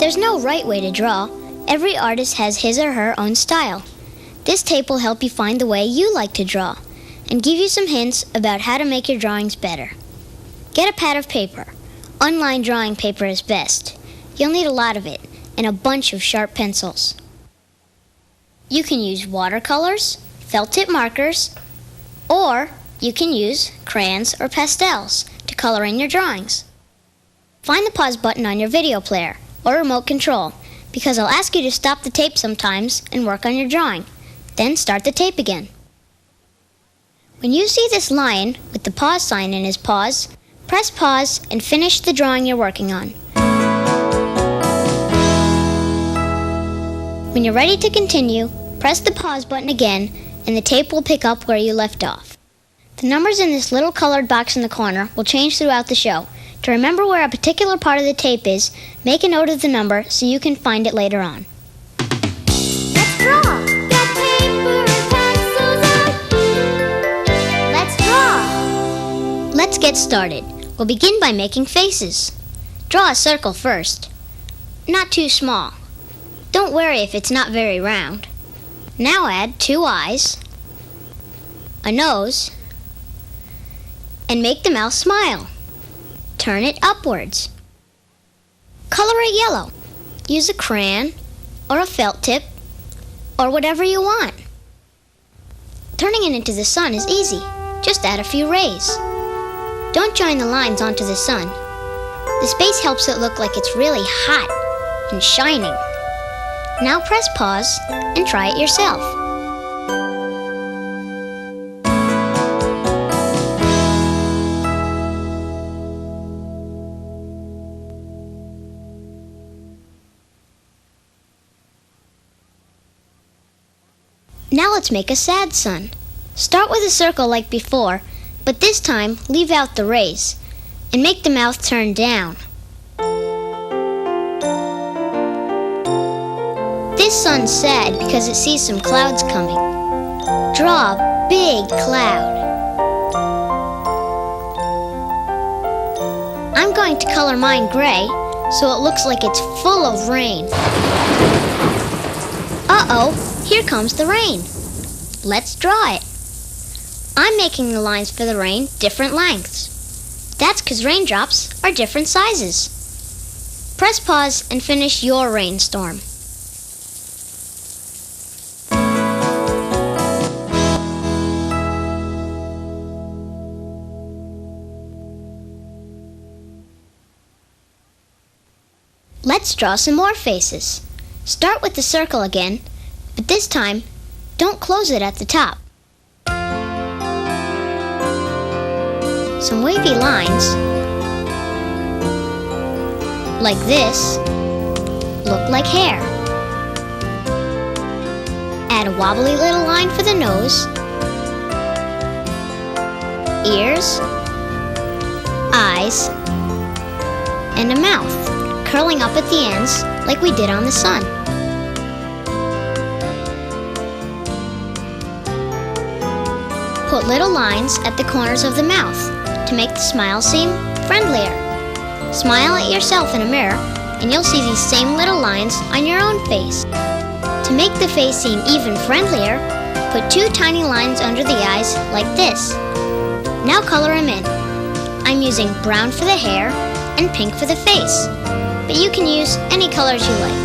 There's no right way to draw. Every artist has his or her own style. This tape will help you find the way you like to draw and give you some hints about how to make your drawings better. Get a pad of paper. Unlined drawing paper is best. You'll need a lot of it and a bunch of sharp pencils. You can use watercolors, felt tip markers, or you can use crayons or pastels to color in your drawings. Find the pause button on your video player or remote control, because I'll ask you to stop the tape sometimes and work on your drawing. Then start the tape again. When you see this lion with the pause sign in his paws, press pause and finish the drawing you're working on. When you're ready to continue, press the pause button again and the tape will pick up where you left off. The numbers in this little colored box in the corner will change throughout the show. To remember where a particular part of the tape is, make a note of the number so you can find it later on. Let's draw! Get paper and pencils out! Let's draw! Let's get started. We'll begin by making faces. Draw a circle first. Not too small. Don't worry if it's not very round. Now add 2 eyes, a nose, and make the mouth smile. Turn it upwards. Color it yellow. Use a crayon or a felt tip or whatever you want. Turning it into the sun is easy. Just add a few rays. Don't join the lines onto the sun. The space helps it look like it's really hot and shining. Now press pause and try it yourself. Now let's make a sad sun. Start with a circle like before, but this time leave out the rays and make the mouth turn down. This sun's sad because it sees some clouds coming. Draw a big cloud. I'm going to color mine gray so it looks like it's full of rain. Uh-oh, here comes the rain. Let's draw it. I'm making the lines for the rain different lengths. That's because raindrops are different sizes. Press pause and finish your rainstorm. Let's draw some more faces. Start with the circle again, but this time, don't close it at the top. Some wavy lines, like this, look like hair. Add a wobbly little line for the nose, ears, eyes, and a mouth, curling up at the ends like we did on the sun. Put little lines at the corners of the mouth to make the smile seem friendlier. Smile at yourself in a mirror and you'll see these same little lines on your own face. To make the face seem even friendlier, put 2 tiny lines under the eyes like this. Now color them in. I'm using brown for the hair and pink for the face, but you can use any colors you like.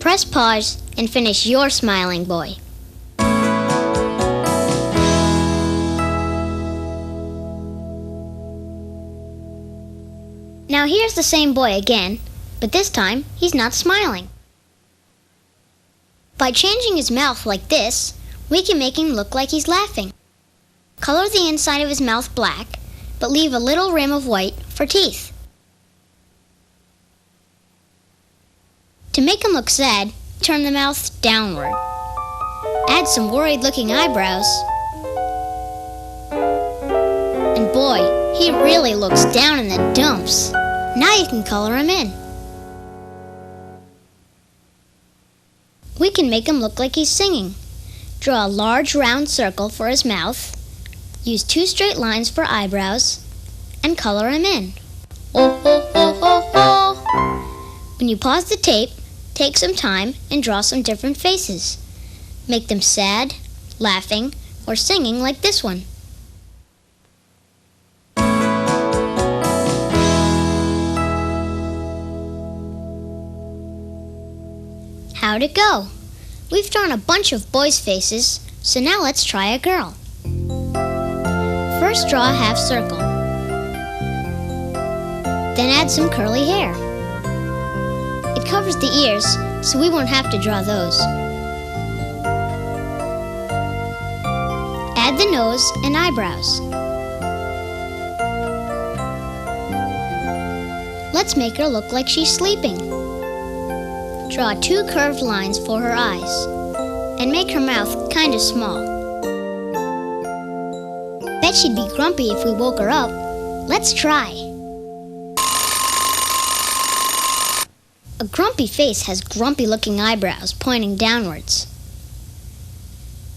Press pause and finish your smiling boy. Now here's the same boy again, but this time he's not smiling. By changing his mouth like this, we can make him look like he's laughing. Color the inside of his mouth black, but leave a little rim of white for teeth. To make him look sad, turn the mouth downward. Add some worried-looking eyebrows. And boy, he really looks down in the dumps. Now you can color him in. We can make him look like he's singing. Draw a large round circle for his mouth. Use 2 straight lines for eyebrows. And color him in. Oh, oh, oh. When you pause the tape, take some time and draw some different faces. Make them sad, laughing, or singing like this one. How'd it go? We've drawn a bunch of boys' faces, so now let's try a girl. First draw a half circle. Then add some curly hair. It covers the ears, so we won't have to draw those. Add the nose and eyebrows. Let's make her look like she's sleeping. Draw 2 curved lines for her eyes and make her mouth kind of small. Bet she'd be grumpy if we woke her up. Let's try. A grumpy face has grumpy-looking eyebrows pointing downwards.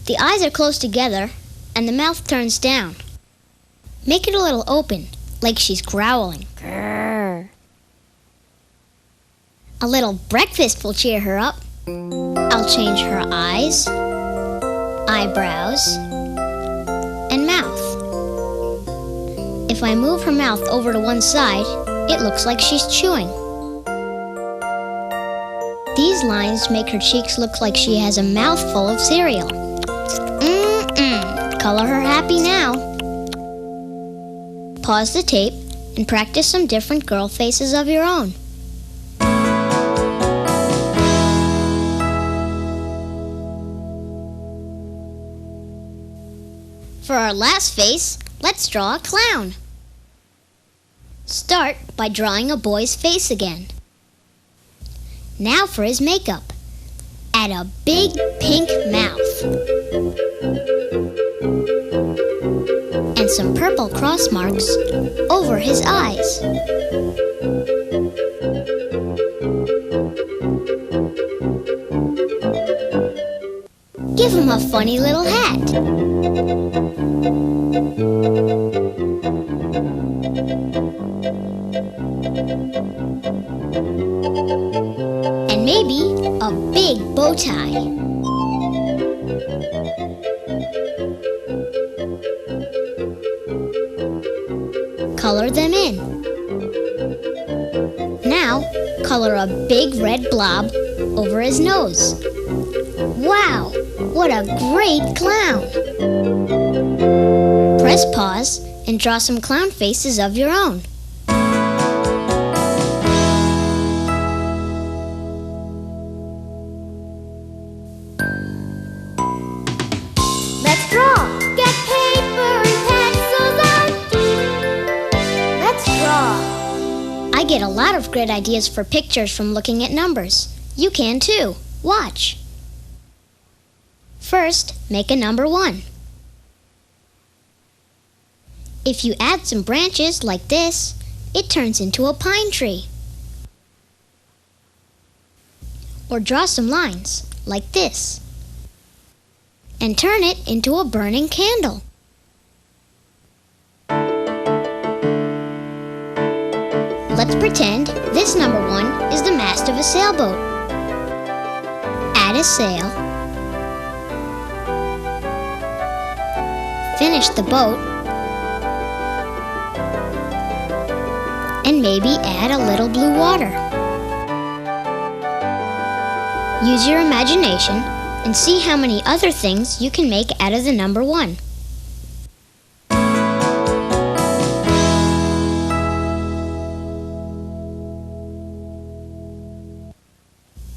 The eyes are close together and the mouth turns down. Make it a little open, like she's growling. Grrr. A little breakfast will cheer her up. I'll change her eyes, eyebrows, and mouth. If I move her mouth over to one side, it looks like she's chewing. These lines make her cheeks look like she has a mouthful of cereal. Color her happy now. Pause the tape and practice some different girl faces of your own. For our last face, let's draw a clown. Start by drawing a boy's face again. Now for his makeup. Add a big pink mouth and some purple cross marks over his eyes. Give him a funny little hat. And maybe a big bow tie. Color them in. Now, color a big red blob over his nose. Wow, what a great clown! Press pause and draw some clown faces of your own. Let's draw. Get paper and pencils out. Let's draw. I get a lot of great ideas for pictures from looking at numbers. You can too. Watch. First, make a number 1. If you add some branches like this, it turns into a pine tree. Or draw some lines like this and turn it into a burning candle. Let's pretend this number 1 is the mast of a sailboat. Add a sail. Finish the boat. And maybe add a little blue water. Use your imagination and see how many other things you can make out of the number 1.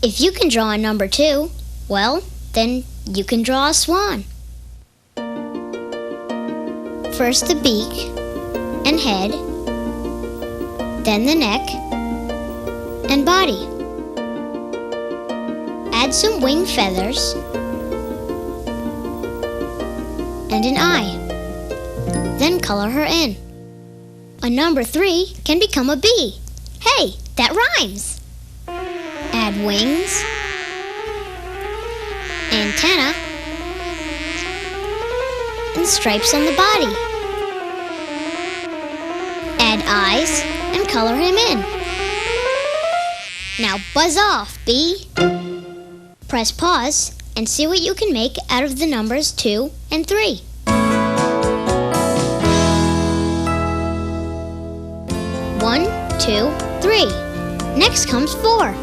If you can draw a number 2, well, then you can draw a swan. First the beak and head, then the neck and body. Add some wing feathers and an eye. Then color her in. A number 3 can become a bee. Hey, that rhymes! Add wings, antenna, and stripes on the body. Add eyes and color him in. Now buzz off, bee! Press pause and see what you can make out of the numbers 2 and 3. 1, 2, 3. Next comes 4.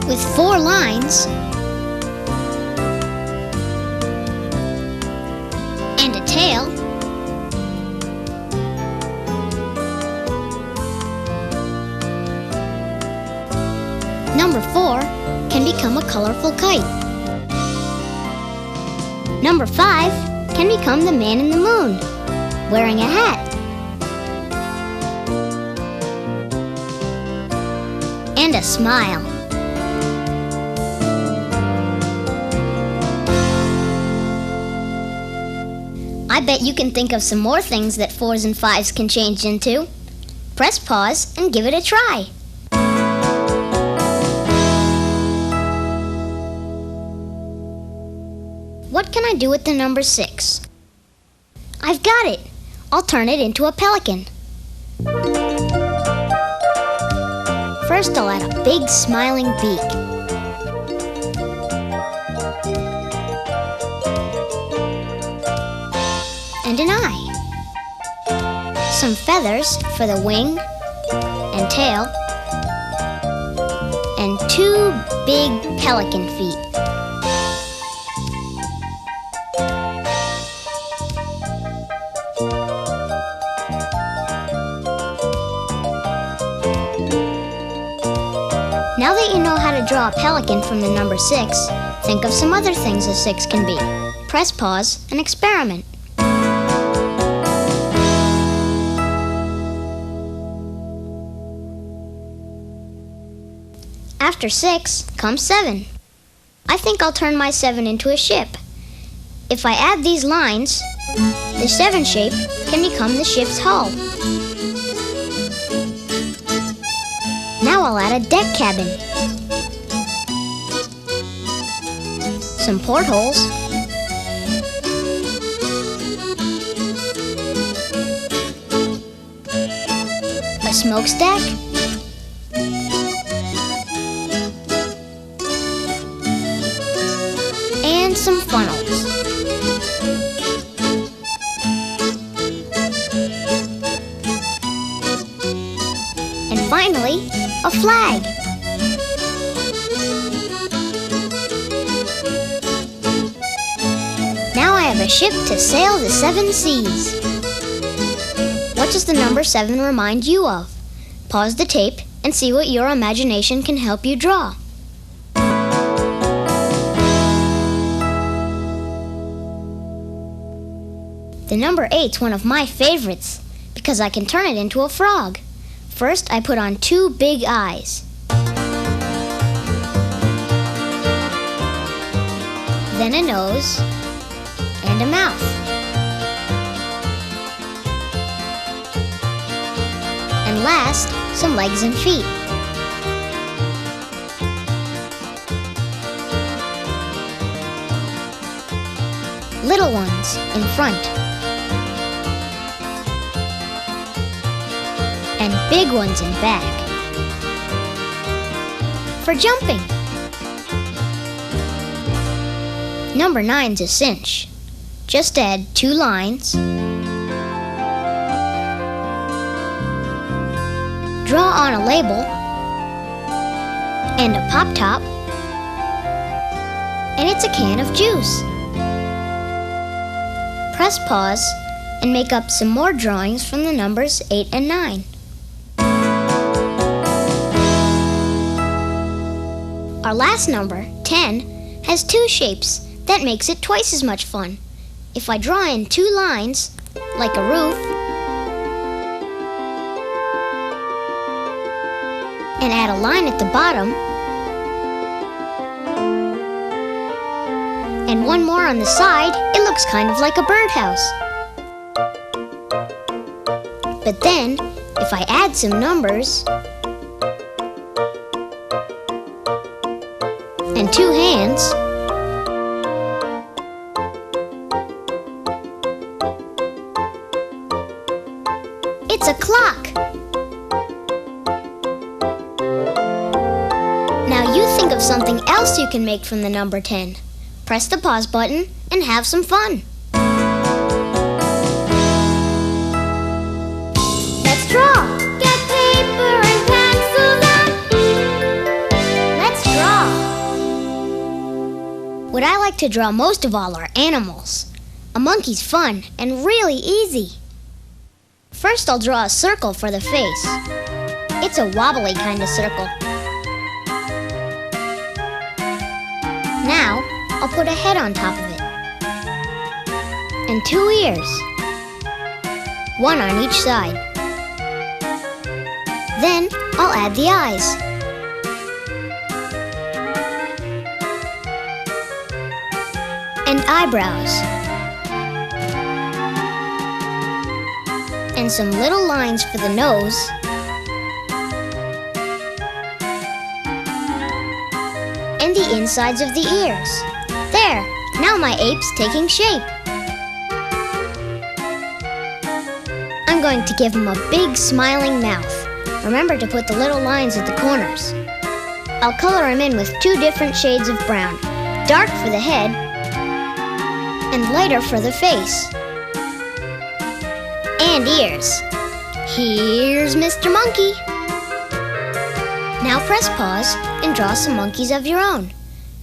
With 4 lines and a tail, number 4 can become a colorful kite. Number 5 can become the man in the moon, wearing a hat. And a smile. I bet you can think of some more things that 4s and 5s can change into. Press pause and give it a try. What can I do with the number 6? I've got it! I'll turn it into a pelican. First, I'll add a big smiling beak. And an eye. Some feathers for the wing and tail. And 2 big pelican feet. Now that you know how to draw a pelican from the number 6, think of some other things a 6 can be. Press pause and experiment. After 6 comes 7. I think I'll turn my 7 into a ship. If I add these lines, the 7 shape can become the ship's hull. Now I'll add a deck cabin, some portholes, a smokestack, and some funnels. And finally, a flag. Now I have a ship to sail the 7 seas. What does the number 7 remind you of? Pause the tape and see what your imagination can help you draw. The number 8's one of my favorites because I can turn it into a frog. First, I put on 2 big eyes. Then a nose and a mouth. And last, some legs and feet. Little ones in front. And big ones in back. For jumping. Number 9's a cinch. Just add 2 lines. Draw on a label and a pop top. And it's a can of juice. Press pause and make up some more drawings from the numbers 8 and 9. Our last number, 10, has 2 shapes. That makes it twice as much fun. If I draw in 2 lines, like a roof, and add a line at the bottom, and one more on the side, it looks kind of like a birdhouse. But then, if I add some numbers, and 2 hands, it's a clock. something else you can make from the number 10. Press the pause button and have some fun. Let's draw. Get paper and pencils and let's draw. What I like to draw most of all are animals. A monkey's fun and really easy. First, I'll draw a circle for the face. It's a wobbly kind of circle. Now, I'll put a head on top of it. And 2 ears. 1 on each side. Then, I'll add the eyes. And eyebrows. And some little lines for the nose. And the insides of the ears. There! Now my ape's taking shape. I'm going to give him a big smiling mouth. Remember to put the little lines at the corners. I'll color him in with 2 different shades of brown. Dark for the head and lighter for the face. And ears. Here's Mr. Monkey. Now press pause and draw some monkeys of your own.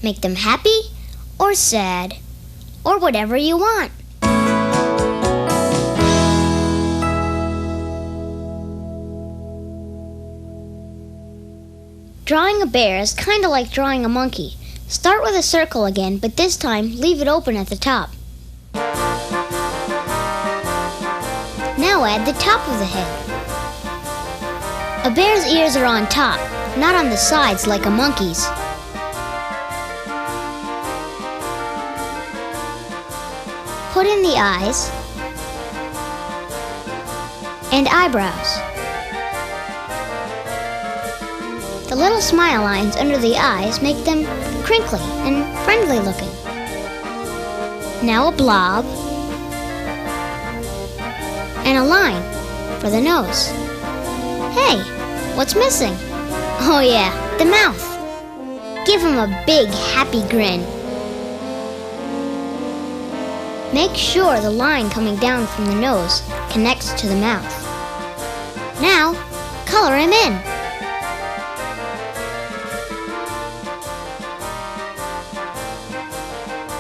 Make them happy or sad or whatever you want. Drawing a bear is kind of like drawing a monkey. Start with a circle again, but this time leave it open at the top. Now add the top of the head. A bear's ears are on top, not on the sides like a monkey's. Put in the eyes and eyebrows. The little smile lines under the eyes make them crinkly and friendly looking. Now a blob and a line for the nose. Hey, what's missing? Oh yeah, the mouth. Give him a big happy grin. Make sure the line coming down from the nose connects to the mouth. Now, color him in.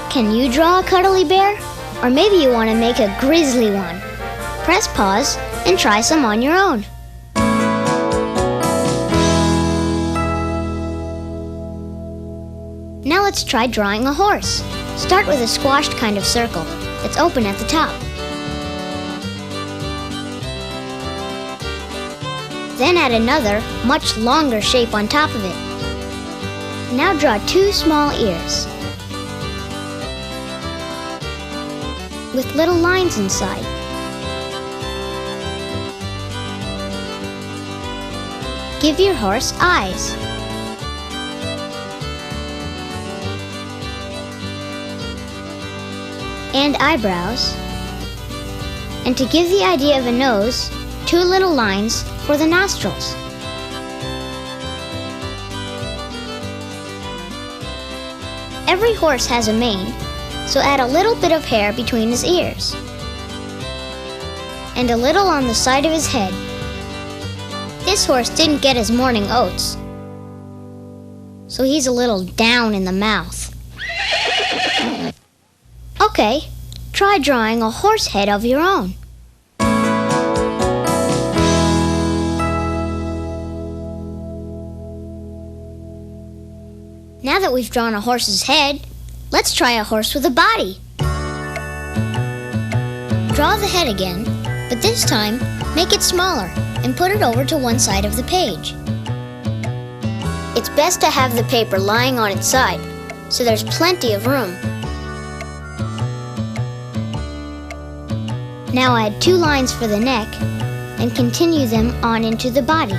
Can you draw a cuddly bear? Or maybe you want to make a grizzly one. Press pause and try some on your own. Now let's try drawing a horse. Start with a squashed kind of circle that's open at the top. Then add another, much longer shape on top of it. Now draw 2 small ears with little lines inside. Give your horse eyes. And eyebrows. And to give the idea of a nose, 2 little lines for the nostrils. Every horse has a mane, so add a little bit of hair between his ears. And a little on the side of his head. This horse didn't get his morning oats, so he's a little down in the mouth. Okay, try drawing a horse head of your own. Now that we've drawn a horse's head, let's try a horse with a body. Draw the head again, but this time make it smaller and put it over to one side of the page. It's best to have the paper lying on its side, so there's plenty of room. Now add 2 lines for the neck and continue them on into the body.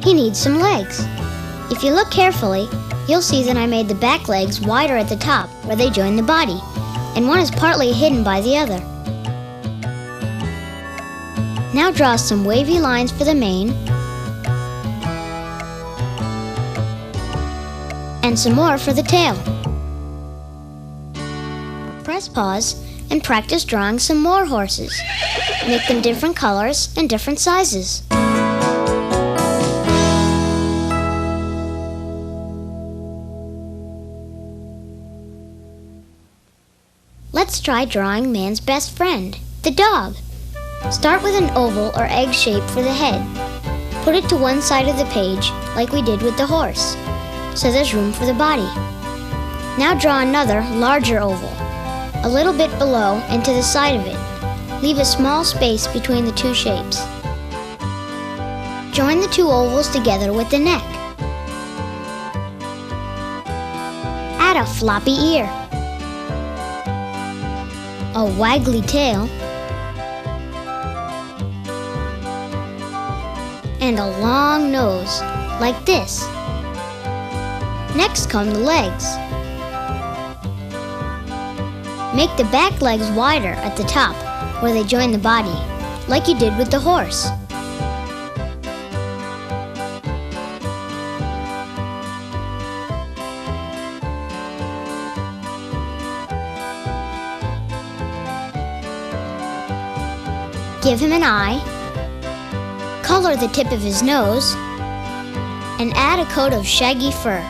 He needs some legs. If you look carefully, you'll see that I made the back legs wider at the top where they join the body, and one is partly hidden by the other. Now draw some wavy lines for the mane And some more for the tail. Press pause and practice drawing some more horses. Make them different colors and different sizes. Let's try drawing man's best friend, the dog. Start with an oval or egg shape for the head. Put it to one side of the page like we did with the horse, so there's room for the body. Now draw another, larger oval, a little bit below and to the side of it. Leave a small space between the two shapes. Join the two ovals together with the neck. Add a floppy ear, a waggly tail, and a long nose, like this. Next come the legs. Make the back legs wider at the top, where they join the body, like you did with the horse. Give him an eye, color the tip of his nose, and add a coat of shaggy fur.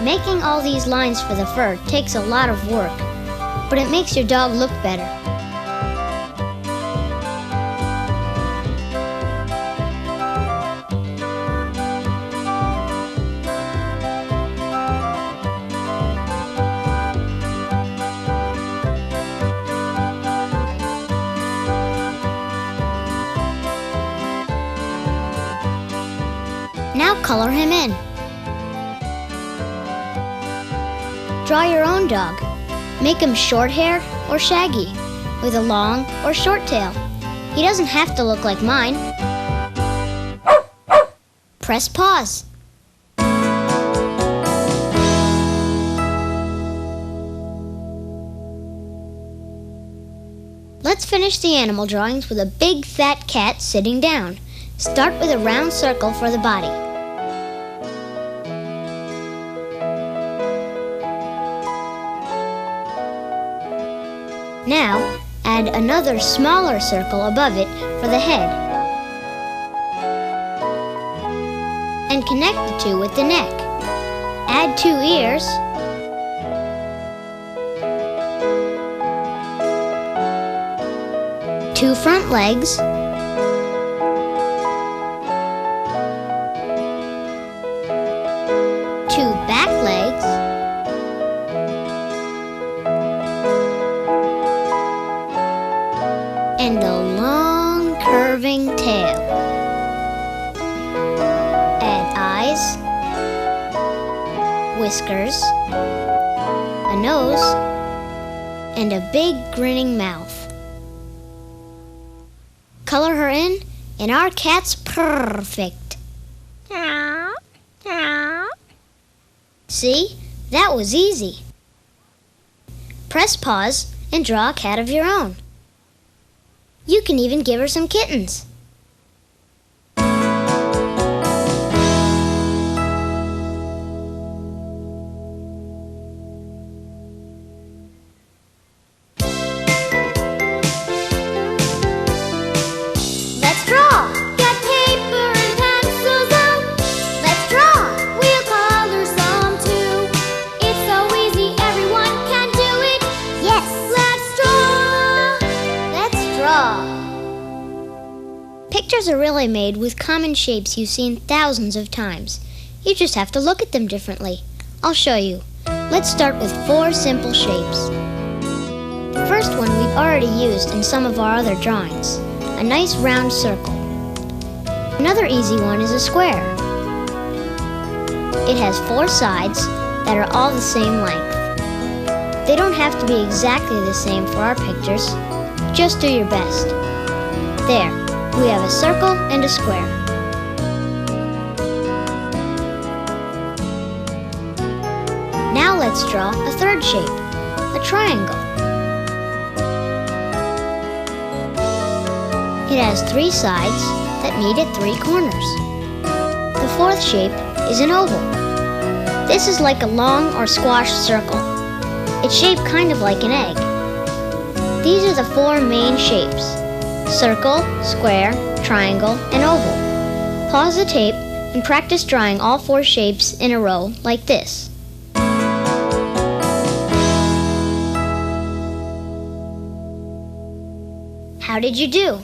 Making all these lines for the fur takes a lot of work, but it makes your dog look better. Now color him in. Draw your own dog. Make him short hair or shaggy, with a long or short tail. He doesn't have to look like mine. Press pause. Let's finish the animal drawings with a big fat cat sitting down. Start with a round circle for the body. Now, add another smaller circle above it for the head. And connect the two with the neck. Add 2 ears. Two front legs. Two back legs. And a long curving tail. Add eyes, whiskers, a nose, and a big grinning mouth. Color her in, and our cat's perfect. See? That was easy. Press pause and draw a cat of your own. You can even give her some kittens. Let's draw! Get paper and pencils out. Let's draw. We'll color some too. It's so easy, everyone can do it. Yes! Let's draw. Pictures are really made with common shapes you've seen thousands of times. You just have to look at them differently. I'll show you. Let's start with 4 simple shapes. The first one we've already used in some of our other drawings. A nice round circle. Another easy one is a square. It has 4 sides that are all the same length. They don't have to be exactly the same for our pictures. Just do your best. There, we have a circle and a square. Now let's draw a third shape, a triangle. It has 3 sides that meet at 3 corners. The fourth shape is an oval. This is like a long or squash circle. It's shaped kind of like an egg. These are the 4 main shapes: circle, square, triangle, and oval. Pause the tape and practice drawing all 4 shapes in a row like this. How did you do?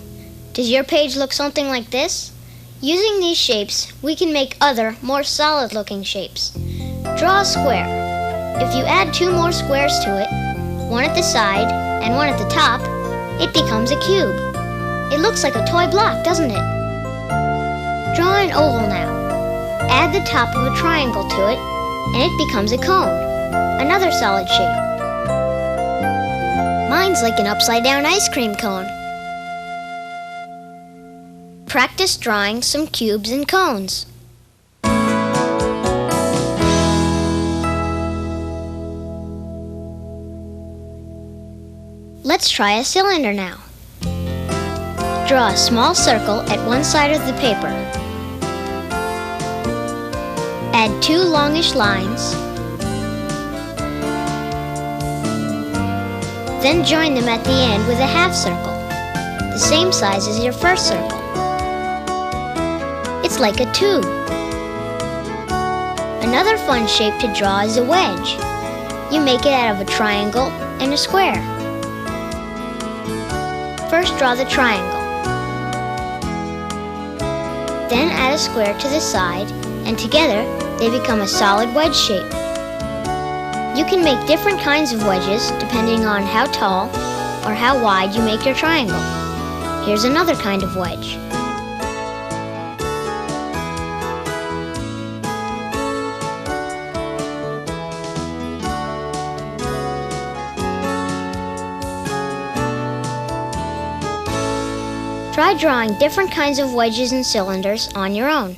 Does your page look something like this? Using these shapes, we can make other, more solid-looking shapes. Draw a square. If you add 2 more squares to it, one at the side and one at the top, it becomes a cube. It looks like a toy block, doesn't it? Draw an oval now. Add the top of a triangle to it, and it becomes a cone, another solid shape. Mine's like an upside-down ice cream cone. Practice drawing some cubes and cones. Let's try a cylinder now. Draw a small circle at one side of the paper. Add 2 longish lines. Then join them at the end with a half circle, the same size as your first circle. It's like a tube. Another fun shape to draw is a wedge. You make it out of a triangle and a square. First draw the triangle. Then add a square to the side, and together they become a solid wedge shape. You can make different kinds of wedges depending on how tall or how wide you make your triangle. Here's another kind of wedge. Try drawing different kinds of wedges and cylinders on your own.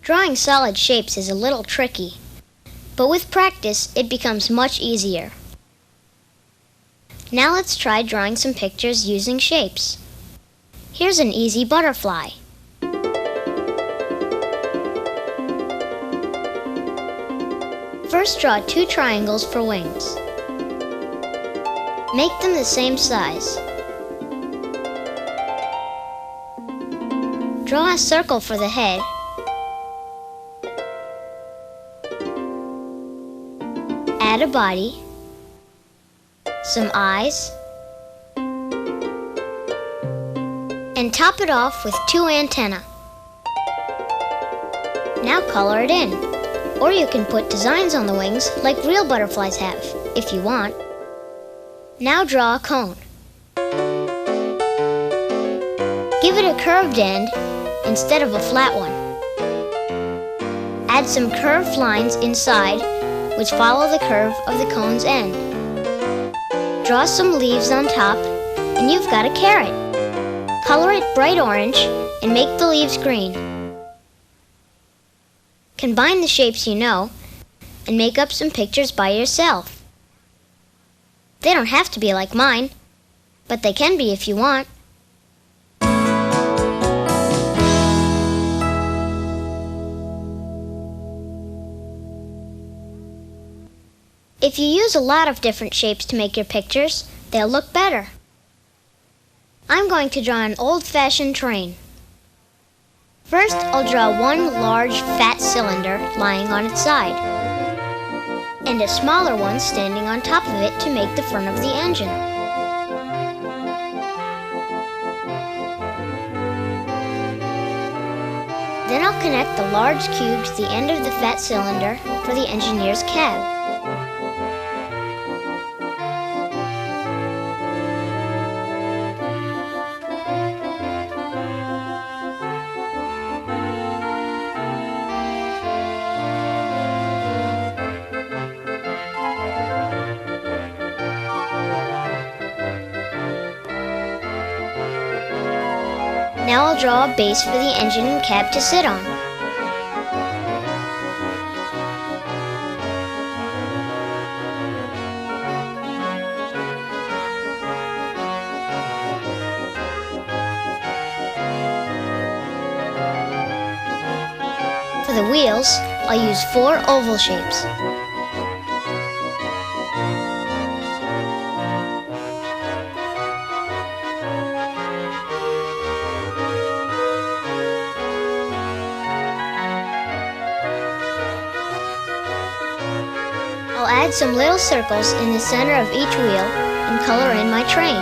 Drawing solid shapes is a little tricky, but with practice it becomes much easier. Now let's try drawing some pictures using shapes. Here's an easy butterfly. First draw 2 triangles for wings. Make them the same size. Draw a circle for the head. Add a body, some eyes, and top it off with 2 antennae. Now color it in. Or you can put designs on the wings like real butterflies have, if you want. Now draw a cone. Give it a curved end instead of a flat one. Add some curved lines inside which follow the curve of the cone's end. Draw some leaves on top and you've got a carrot. Color it bright orange and make the leaves green. Combine the shapes you know and make up some pictures by yourself. They don't have to be like mine, but they can be if you want. If you use a lot of different shapes to make your pictures, they'll look better. I'm going to draw an old-fashioned train. First, I'll draw one large, fat cylinder lying on its side, and a smaller one standing on top of it to make the front of the engine. Then I'll connect the large cube to the end of the fat cylinder for the engineer's cab. Now I'll draw a base for the engine and cab to sit on. For the wheels, I'll use 4 oval shapes. I'll add some little circles in the center of each wheel and color in my train.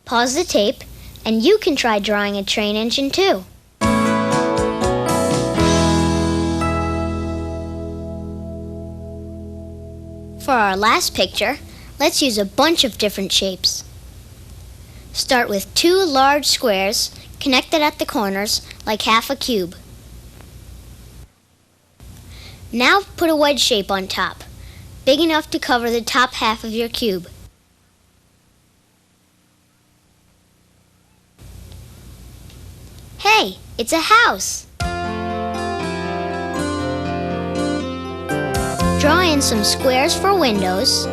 Pause the tape, and you can try drawing a train engine too. For our last picture, let's use a bunch of different shapes. Start with 2 large squares connected at the corners like half a cube. Now put a wedge shape on top, big enough to cover the top half of your cube. Hey, it's a house! Draw in some squares for windows.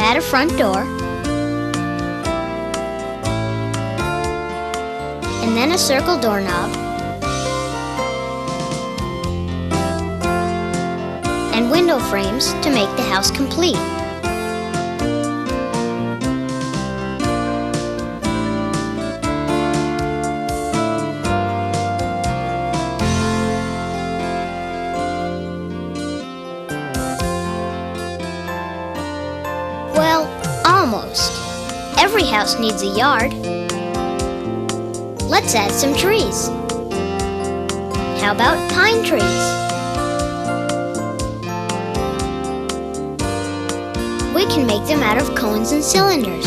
Add a front door, and then a circle doorknob, and window frames to make the house complete. Well, almost. Every house needs a yard. Let's add some trees. How about pine trees? We can make them out of cones and cylinders.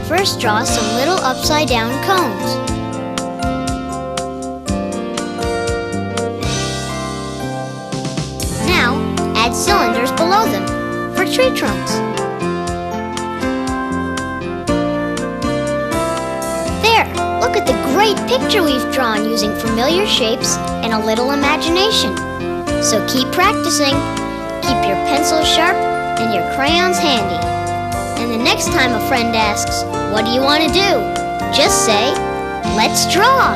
First, draw some little upside-down cones. Add cylinders below them for tree trunks. There, look at the great picture we've drawn using familiar shapes and a little imagination. So keep practicing. Keep your pencils sharp and your crayons handy. And the next time a friend asks, "What do you want to do?" just say, "Let's draw."